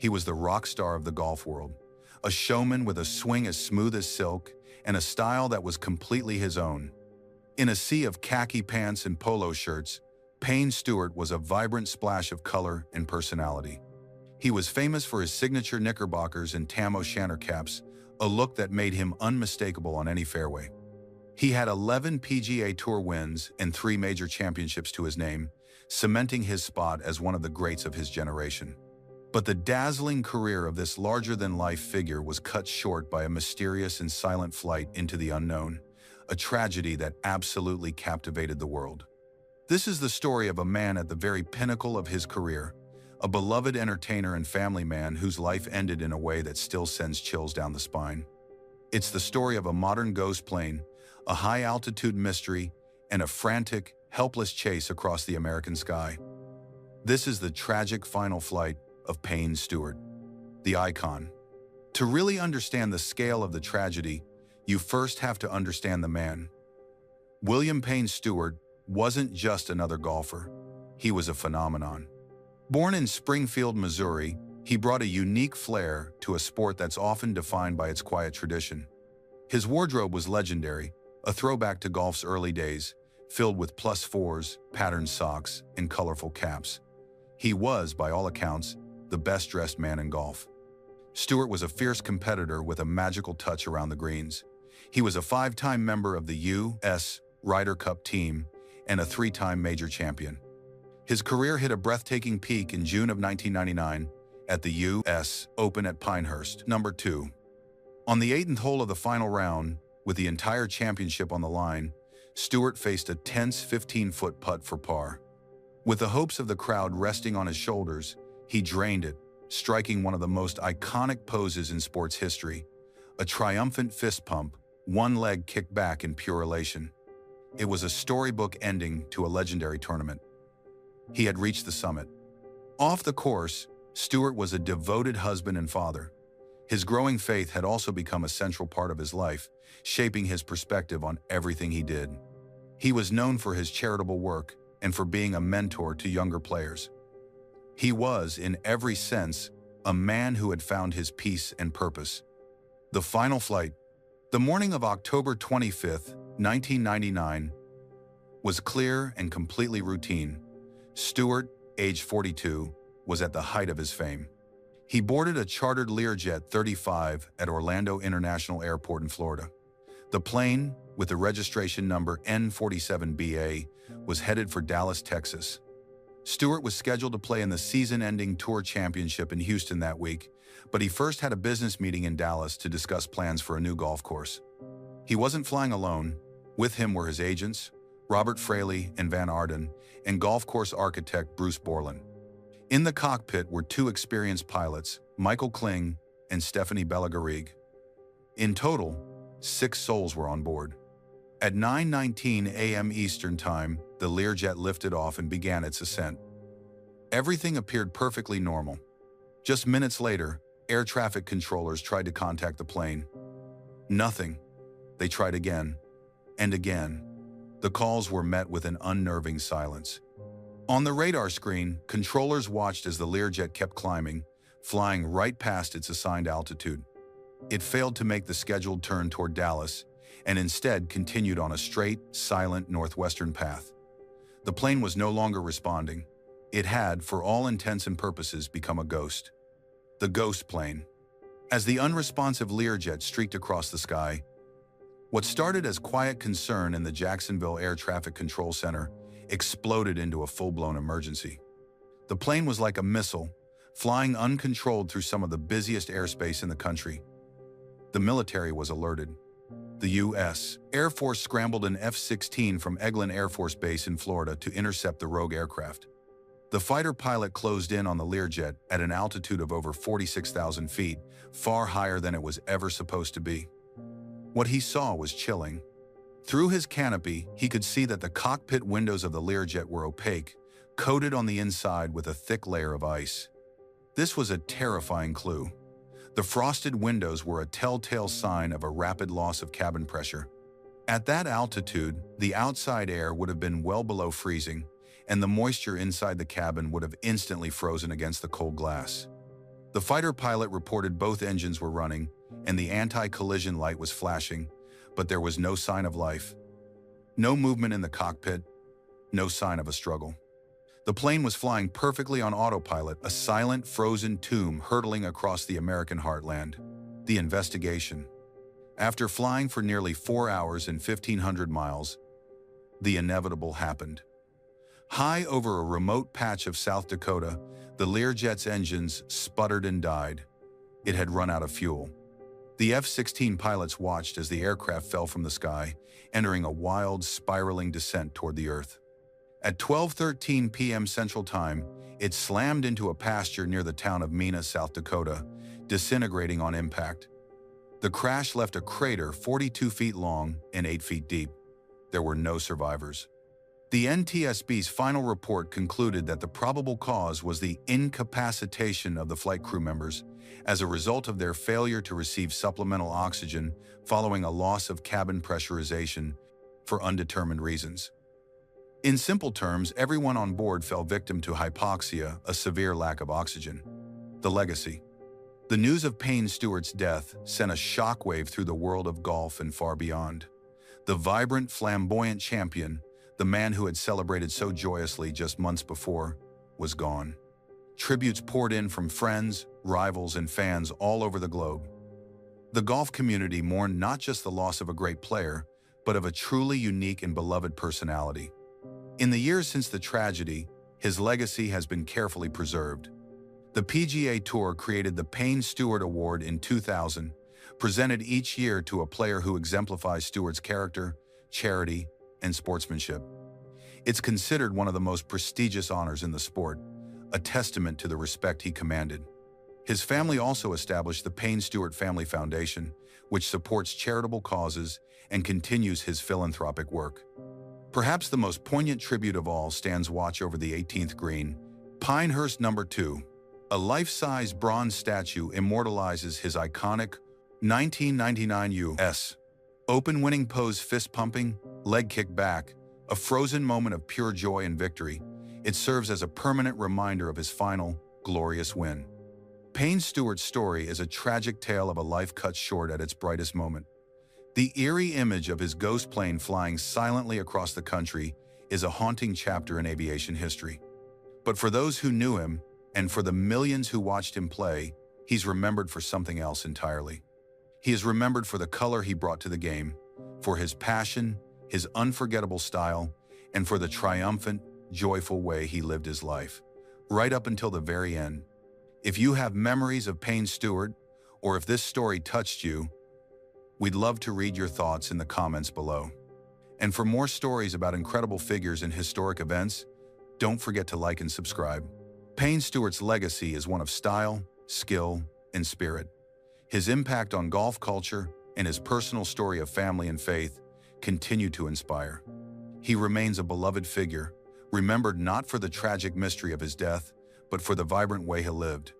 He was the rock star of the golf world, a showman with a swing as smooth as silk and a style that was completely his own. In a sea of khaki pants and polo shirts, Payne Stewart was a vibrant splash of color and personality. He was famous for his signature knickerbockers and Tam O'Shanter caps, a look that made him unmistakable on any fairway. He had 11 PGA Tour wins and 3 major championships to his name, cementing his spot as one of the greats of his generation. But the dazzling career of this larger-than-life figure was cut short by a mysterious and silent flight into the unknown, a tragedy that absolutely captivated the world. This is the story of a man at the very pinnacle of his career, a beloved entertainer and family man whose life ended in a way that still sends chills down the spine. It's the story of a modern ghost plane, a high-altitude mystery, and a frantic, helpless chase across the American sky. This is the tragic final flight of Payne Stewart, the icon. To really understand the scale of the tragedy, you first have to understand the man. William Payne Stewart wasn't just another golfer. He was a phenomenon. Born in Springfield, Missouri, he brought a unique flair to a sport that's often defined by its quiet tradition. His wardrobe was legendary, a throwback to golf's early days, filled with +4s, patterned socks, and colorful caps. He was, by all accounts, the best-dressed man in golf. Stewart was a fierce competitor with a magical touch around the greens. He was a 5-time member of the U.S. Ryder Cup team and a 3-time major champion. His career hit a breathtaking peak in June of 1999 at the U.S. Open at Pinehurst, number 2. On the 8th hole of the final round, with the entire championship on the line, Stewart faced a tense 15-foot putt for par. With the hopes of the crowd resting on his shoulders, he drained it, striking one of the most iconic poses in sports history, a triumphant fist pump, one leg kicked back in pure elation. It was a storybook ending to a legendary tournament. He had reached the summit. Off the course, Stewart was a devoted husband and father. His growing faith had also become a central part of his life, shaping his perspective on everything he did. He was known for his charitable work and for being a mentor to younger players. He was, in every sense, a man who had found his peace and purpose. The final flight, the morning of October 25, 1999, was clear and completely routine. Stewart, age 42, was at the height of his fame. He boarded a chartered Learjet 35 at Orlando International Airport in Florida. The plane, with the registration number N47BA, was headed for Dallas, Texas. Stewart was scheduled to play in the season-ending Tour Championship in Houston that week, but he first had a business meeting in Dallas to discuss plans for a new golf course. He wasn't flying alone. With him were his agents, Robert Fraley and Van Arden, and golf course architect Bruce Borland. In the cockpit were 2 experienced pilots, Michael Kling and Stephanie Bellagarigue. In total, 6 souls were on board. At 9:19 a.m. Eastern Time, the Learjet lifted off and began its ascent. Everything appeared perfectly normal. Just minutes later, air traffic controllers tried to contact the plane. Nothing. They tried again and again. The calls were met with an unnerving silence. On the radar screen, controllers watched as the Learjet kept climbing, flying right past its assigned altitude. It failed to make the scheduled turn toward Dallas, and instead continued on a straight, silent northwestern path. The plane was no longer responding. It had, for all intents and purposes, become a ghost. The ghost plane. As the unresponsive Learjet streaked across the sky, what started as quiet concern in the Jacksonville Air Traffic Control Center exploded into a full-blown emergency. The plane was like a missile, flying uncontrolled through some of the busiest airspace in the country. The military was alerted. The U.S. Air Force scrambled an F-16 from Eglin Air Force Base in Florida to intercept the rogue aircraft. The fighter pilot closed in on the Learjet at an altitude of over 46,000 feet, far higher than it was ever supposed to be. What he saw was chilling. Through his canopy, he could see that the cockpit windows of the Learjet were opaque, coated on the inside with a thick layer of ice. This was a terrifying clue. The frosted windows were a telltale sign of a rapid loss of cabin pressure. At that altitude, the outside air would have been well below freezing, and the moisture inside the cabin would have instantly frozen against the cold glass. The fighter pilot reported both engines were running and the anti-collision light was flashing, but there was no sign of life. No movement in the cockpit, no sign of a struggle. The plane was flying perfectly on autopilot, a silent, frozen tomb hurtling across the American heartland. The investigation. After flying for nearly 4 hours and 1,500 miles, the inevitable happened. High over a remote patch of South Dakota, the Learjet's engines sputtered and died. It had run out of fuel. The F-16 pilots watched as the aircraft fell from the sky, entering a wild, spiraling descent toward the Earth. At 12:13 p.m. Central Time, it slammed into a pasture near the town of Mina, South Dakota, disintegrating on impact. The crash left a crater 42 feet long and 8 feet deep. There were no survivors. The NTSB's final report concluded that the probable cause was the incapacitation of the flight crew members as a result of their failure to receive supplemental oxygen following a loss of cabin pressurization for undetermined reasons. In simple terms, everyone on board fell victim to hypoxia, a severe lack of oxygen. The legacy. The news of Payne Stewart's death sent a shockwave through the world of golf and far beyond. The vibrant, flamboyant champion, the man who had celebrated so joyously just months before, was gone. Tributes poured in from friends, rivals, and fans all over the globe. The golf community mourned not just the loss of a great player, but of a truly unique and beloved personality. In the years since the tragedy, his legacy has been carefully preserved. The PGA Tour created the Payne Stewart Award in 2000, presented each year to a player who exemplifies Stewart's character, charity, and sportsmanship. It's considered one of the most prestigious honors in the sport, a testament to the respect he commanded. His family also established the Payne Stewart Family Foundation, which supports charitable causes and continues his philanthropic work. Perhaps the most poignant tribute of all stands watch over the 18th green. Pinehurst No. 2. A life-size bronze statue immortalizes his iconic 1999 U.S. Open winning pose, fist pumping, leg kick back, a frozen moment of pure joy and victory. It serves as a permanent reminder of his final, glorious win. Payne Stewart's story is a tragic tale of a life cut short at its brightest moment. The eerie image of his ghost plane flying silently across the country is a haunting chapter in aviation history. But for those who knew him, and for the millions who watched him play, he's remembered for something else entirely. He is remembered for the color he brought to the game, for his passion, his unforgettable style, and for the triumphant, joyful way he lived his life, right up until the very end. If you have memories of Payne Stewart, or if this story touched you, we'd love to read your thoughts in the comments below. And for more stories about incredible figures and historic events, don't forget to like and subscribe. Payne Stewart's legacy is one of style, skill, and spirit. His impact on golf culture and his personal story of family and faith continue to inspire. He remains a beloved figure, remembered not for the tragic mystery of his death, but for the vibrant way he lived.